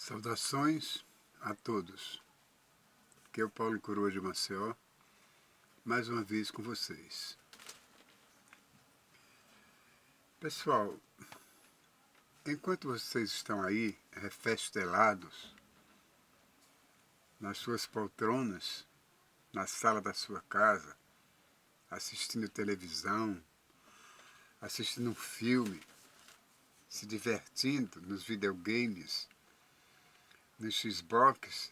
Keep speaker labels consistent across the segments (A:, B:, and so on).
A: Saudações a todos. Aqui é o Paulo Coroa de Maceió, mais uma vez com vocês. Pessoal, enquanto vocês estão aí refestelados nas suas poltronas, na sala da sua casa, assistindo televisão, assistindo um filme, se divertindo nos videogames, nos Xbox,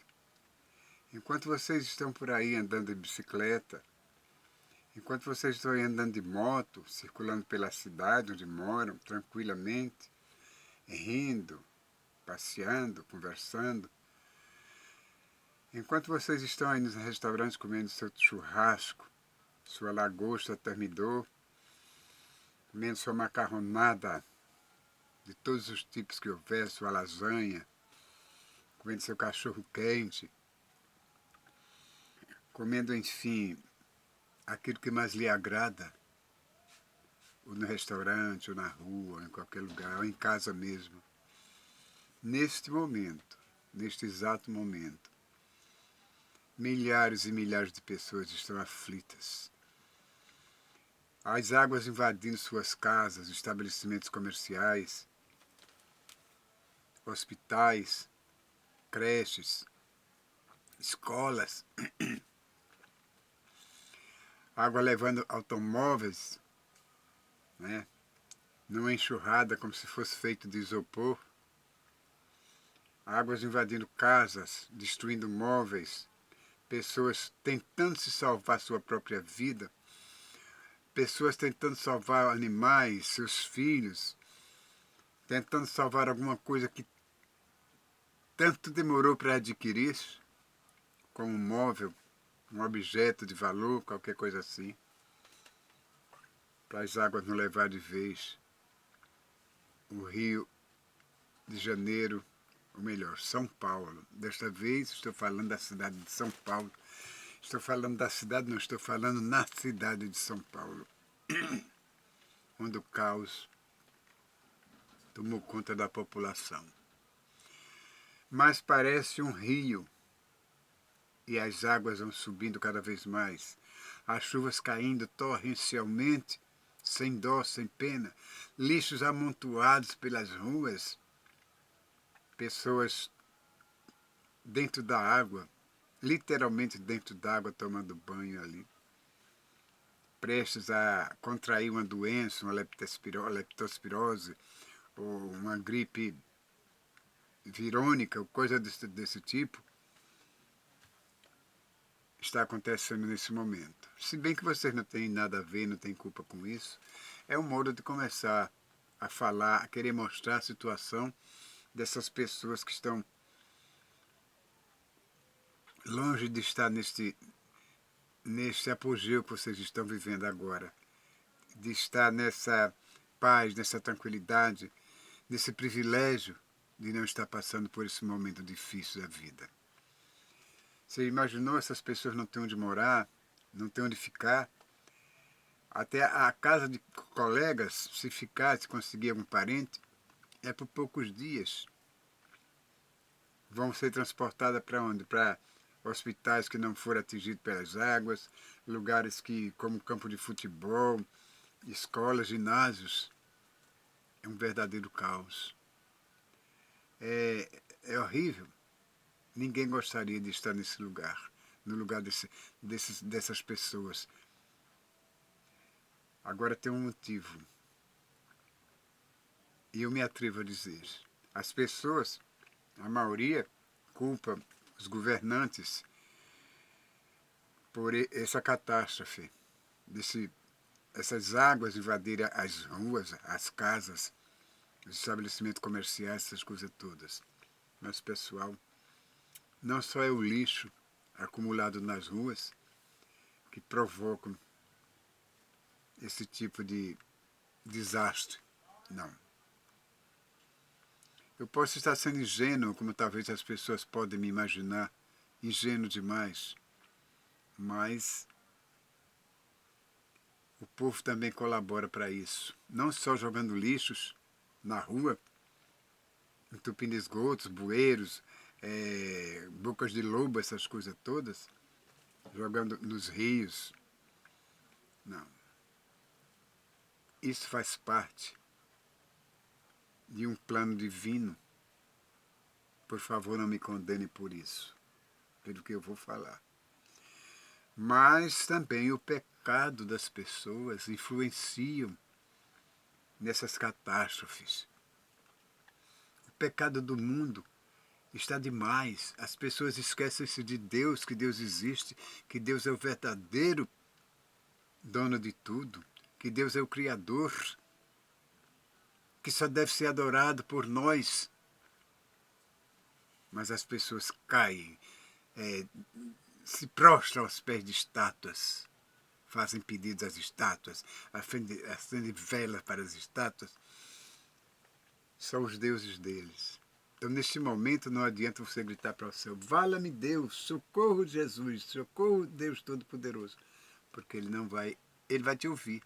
A: enquanto vocês estão por aí andando de bicicleta, enquanto vocês estão aí andando de moto, circulando pela cidade onde moram, tranquilamente, rindo, passeando, conversando, enquanto vocês estão aí nos restaurantes comendo seu churrasco, sua lagosta termidor, comendo sua macarronada de todos os tipos que houver, sua lasanha, comendo seu cachorro quente, comendo, enfim, aquilo que mais lhe agrada, ou no restaurante, ou na rua, ou em qualquer lugar, ou em casa mesmo. Neste momento, neste exato momento, milhares e milhares de pessoas estão aflitas. As águas invadindo suas casas, estabelecimentos comerciais, hospitais, creches, escolas, água levando automóveis, né, numa enxurrada como se fosse feito de isopor, águas invadindo casas, destruindo móveis, pessoas tentando se salvar sua própria vida, pessoas tentando salvar animais, seus filhos, tentando salvar alguma coisa que tanto demorou para adquirir, como um móvel, um objeto de valor, qualquer coisa assim, para as águas não levar de vez o Rio de Janeiro, ou melhor, São Paulo. Desta vez estou falando da cidade de São Paulo. Estou falando da cidade, não estou falando na cidade de São Paulo, onde o caos tomou conta da população. Mas parece um rio, e as águas vão subindo cada vez mais, as chuvas caindo torrencialmente, sem dó, sem pena, lixos amontoados pelas ruas, pessoas dentro da água, literalmente dentro d'água, tomando banho ali, prestes a contrair uma doença, uma leptospirose, ou uma gripe virônica, ou coisa desse tipo, está acontecendo nesse momento. Se bem que vocês não têm nada a ver, não têm culpa com isso, é um modo de começar a falar, a querer mostrar a situação dessas pessoas que estão longe de estar neste apogeu que vocês estão vivendo agora, de estar nessa paz, nessa tranquilidade, nesse privilégio de não estar passando por esse momento difícil da vida. Você imaginou essas pessoas não têm onde morar, não têm onde ficar? Até a casa de colegas, se ficar, se conseguir algum parente, é por poucos dias. Vão ser transportadas para onde? Para hospitais que não foram atingidos pelas águas, lugares que, como campo de futebol, escolas, ginásios. É um verdadeiro caos. É horrível. Ninguém gostaria de estar nesse lugar, no lugar dessas pessoas. Agora tem um motivo. E eu me atrevo a dizer. As pessoas, a maioria, culpa os governantes por essa catástrofe, essas águas invadirem as ruas, as casas, os estabelecimentos comerciais, essas coisas todas. Mas, pessoal, não só é o lixo acumulado nas ruas que provocam esse tipo de desastre, não. Eu posso estar sendo ingênuo, como talvez as pessoas podem me imaginar, ingênuo demais, mas o povo também colabora para isso. Não só jogando lixos na rua, entupindo esgotos, bueiros, bocas de lobo, essas coisas todas, jogando nos rios. Não. Isso faz parte de um plano divino. Por favor, não me condene por isso, pelo que eu vou falar. Mas também o pecado das pessoas influenciam nessas catástrofes. O pecado do mundo está demais. As pessoas esquecem-se de Deus, que Deus existe, que Deus é o verdadeiro dono de tudo, que Deus é o Criador, que só deve ser adorado por nós. Mas as pessoas caem, se prostram aos pés de estátuas, fazem pedidos às estátuas, acendem velas para as estátuas. São os deuses deles. Então, neste momento, não adianta você gritar para o céu: vala-me Deus, socorro Jesus, socorro Deus Todo-Poderoso. Porque ele vai te ouvir,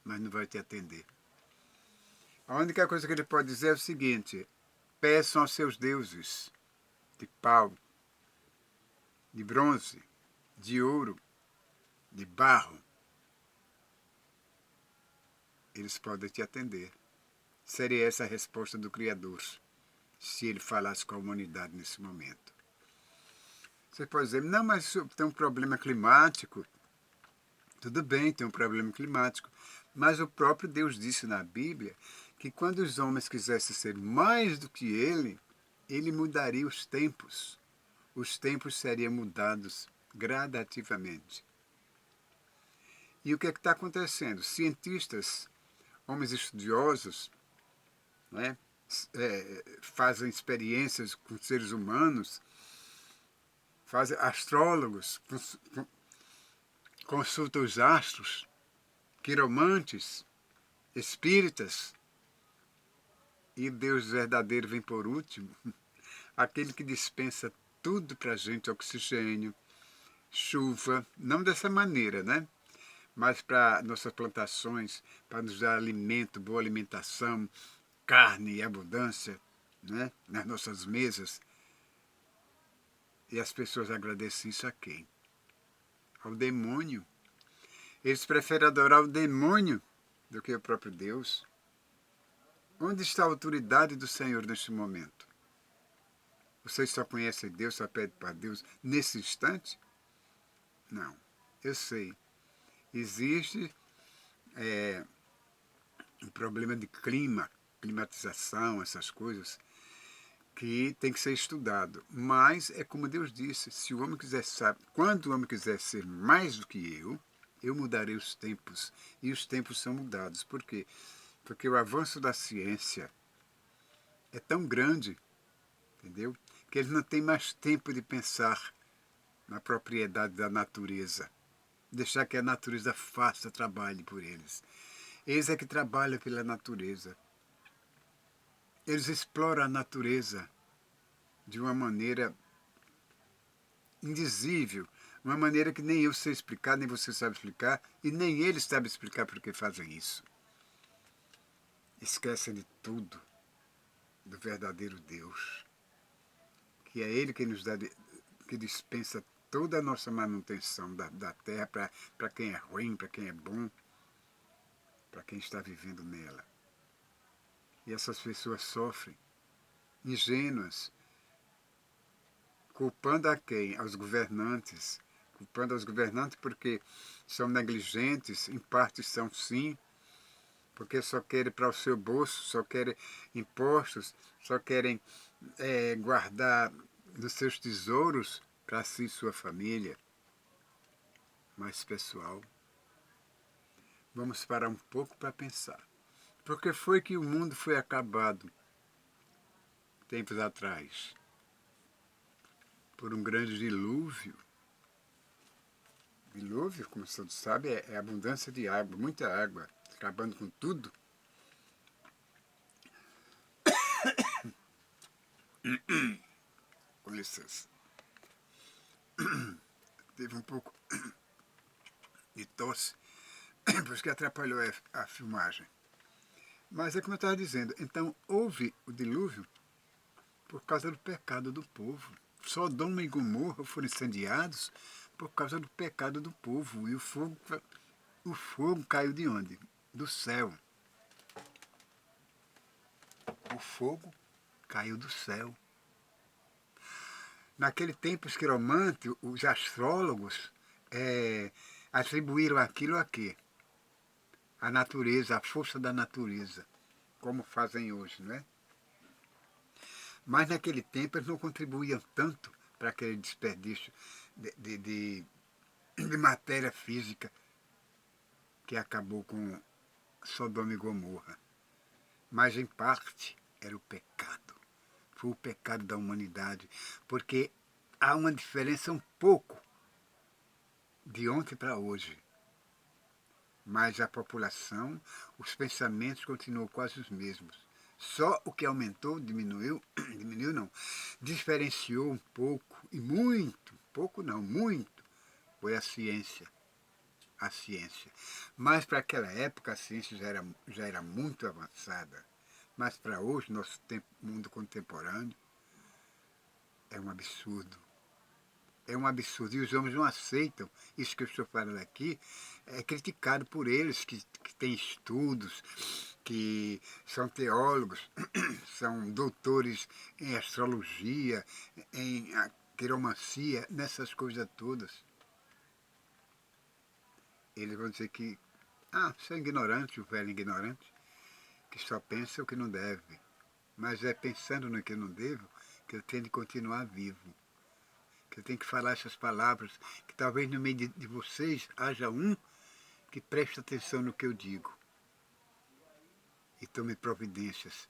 A: mas não vai te atender. A única coisa que ele pode dizer é o seguinte: peçam aos seus deuses de pau, de bronze, de ouro, de barro. Eles podem te atender. Seria essa a resposta do Criador, se ele falasse com a humanidade nesse momento. Você pode dizer: não, mas tem um problema climático. Tudo bem, tem um problema climático. Mas o próprio Deus disse na Bíblia que quando os homens quisessem ser mais do que ele mudaria os tempos. Os tempos seriam mudados gradativamente. E o que é que está acontecendo? Cientistas, homens estudiosos, né, fazem experiências com seres humanos, fazem astrólogos, consultam os astros, quiromantes, espíritas, e Deus verdadeiro vem por último, aquele que dispensa tudo para a gente, oxigênio, chuva, não dessa maneira, né? Mas para nossas plantações, para nos dar alimento, boa alimentação, carne e abundância, né? Nas nossas mesas. E as pessoas agradecem isso a quem? Ao demônio. Eles preferem adorar o demônio do que o próprio Deus. Onde está a autoridade do Senhor neste momento? Vocês só conhecem Deus, só pedem para Deus nesse instante? Não, eu sei. Existe um problema de clima, climatização, essas coisas, que tem que ser estudado. Mas é como Deus disse, se o homem quiser saber, quando o homem quiser ser mais do que eu mudarei os tempos. E os tempos são mudados. Por quê? Porque o avanço da ciência é tão grande, entendeu? Que eles não têm mais tempo de pensar na propriedade da natureza. Deixar que a natureza faça trabalho por eles. Eles é que trabalham pela natureza. Eles exploram a natureza de uma maneira indizível, uma maneira que nem eu sei explicar, nem você sabe explicar, e nem eles sabem explicar por que fazem isso. Esquecem de tudo, do verdadeiro Deus, que é Ele que nos dá, que dispensa toda a nossa manutenção da terra para quem é ruim, para quem é bom, para quem está vivendo nela. E essas pessoas sofrem, ingênuas, culpando a quem? Aos governantes. Culpando aos governantes porque são negligentes, em parte são sim, porque só querem para o seu bolso, só querem impostos, só querem guardar nos seus tesouros para si e sua família. Mas, pessoal, vamos parar um pouco para pensar. Por que foi que o mundo foi acabado tempos atrás? Por um grande dilúvio. Dilúvio, como todos sabem, é abundância de água, muita água, acabando com tudo. Com licença. Teve um pouco de tosse, por isso que atrapalhou a filmagem. Mas é como eu estava dizendo, então houve o dilúvio Por causa do pecado do povo. Sodoma e Gomorra foram incendiados por causa do pecado do povo. E o fogo caiu de onde? Do céu. O fogo caiu do céu. Naquele tempo, os quiromantes, os astrólogos, atribuíram aquilo a quê? A natureza, a força da natureza, como fazem hoje, não é? Mas naquele tempo eles não contribuíam tanto para aquele desperdício de matéria física que acabou com Sodoma e Gomorra. Mas em parte era o pecado. Foi o pecado da humanidade, porque há uma diferença um pouco de ontem para hoje. Mas a população, os pensamentos continuam quase os mesmos. Só o que aumentou, diminuiu não, diferenciou um pouco, e muito, pouco não, muito, foi a ciência. A ciência. Mas para aquela época a ciência já era muito avançada. Mas para hoje, nosso mundo contemporâneo, é um absurdo. É um absurdo. E os homens não aceitam isso que eu estou falando aqui. É criticado por eles, que têm estudos, que são teólogos, são doutores em astrologia, em quiromancia, nessas coisas todas. Eles vão dizer que, você é ignorante, o velho ignorante, que só pensa o que não deve. Mas é pensando no que não devo que eu tenho de continuar vivo. Que eu tenho que falar essas palavras, que talvez no meio de vocês haja um que preste atenção no que eu digo. E tome providências,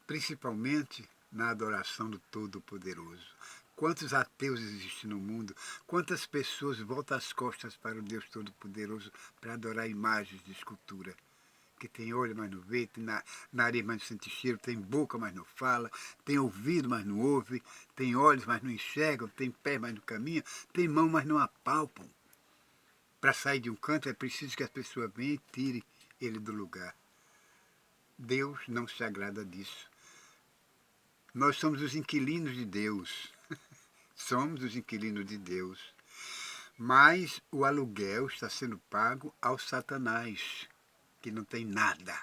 A: principalmente na adoração do Todo-Poderoso. Quantos ateus existem no mundo? Quantas pessoas voltam as costas para o Deus Todo-Poderoso para adorar imagens de escultura? Que tem olho, mas não vê, tem nariz, mas não sente cheiro, tem boca, mas não fala, tem ouvido, mas não ouve, tem olhos, mas não enxergam, tem pé, mas não caminham, tem mão, mas não apalpam. Para sair de um canto é preciso que as pessoas venham e tirem ele do lugar. Deus não se agrada disso. Nós somos os inquilinos de Deus. Somos os inquilinos de Deus. Mas o aluguel está sendo pago ao Satanás, que não tem nada.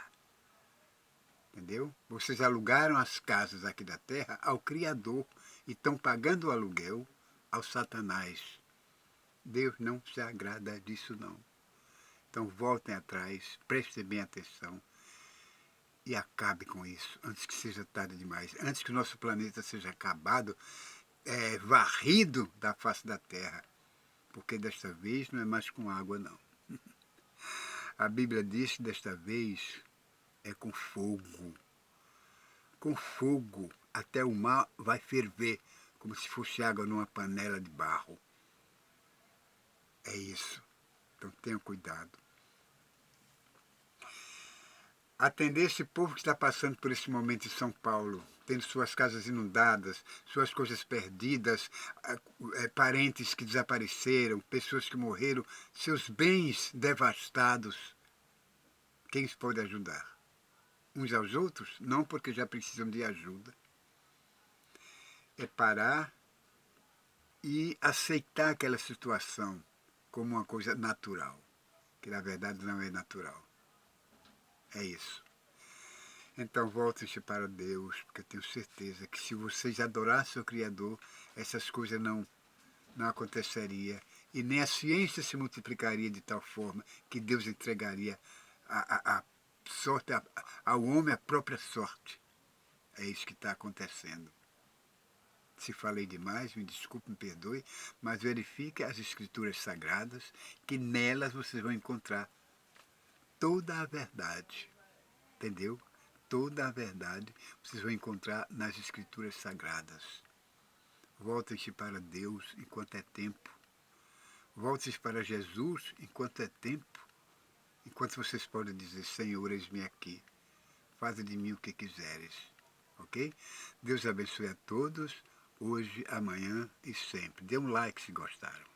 A: Entendeu? Vocês alugaram as casas aqui da terra ao Criador e estão pagando o aluguel ao Satanás. Deus não se agrada disso, não. Então voltem atrás, prestem bem atenção e acabe com isso, antes que seja tarde demais. Antes que o nosso planeta seja acabado, varrido da face da terra. Porque desta vez não é mais com água, não. A Bíblia diz que desta vez é com fogo. Com fogo, até o mar vai ferver, como se fosse água numa panela de barro. É isso. Então tenham cuidado. Atender esse povo que está passando por esse momento em São Paulo, tendo suas casas inundadas, suas coisas perdidas, parentes que desapareceram, pessoas que morreram, seus bens devastados. Quem os pode ajudar? Uns aos outros? Não, porque já precisam de ajuda. É parar e aceitar aquela situação como uma coisa natural, que na verdade não é natural. É isso. Então voltem-se para Deus, porque eu tenho certeza que se vocês adorassem o Criador, essas coisas não aconteceriam. E nem a ciência se multiplicaria de tal forma que Deus entregaria a sorte ao homem, a própria sorte. É isso que está acontecendo. Se falei demais, me desculpe, me perdoe, mas verifique as escrituras sagradas, que nelas vocês vão encontrar toda a verdade. Entendeu? Toda a verdade vocês vão encontrar nas escrituras sagradas. Voltem-se para Deus enquanto é tempo. Voltem-se para Jesus enquanto é tempo. Enquanto vocês podem dizer, Senhor, eis-me aqui. Faze de mim o que quiseres. Ok? Deus abençoe a todos, hoje, amanhã e sempre. Dê um like se gostaram.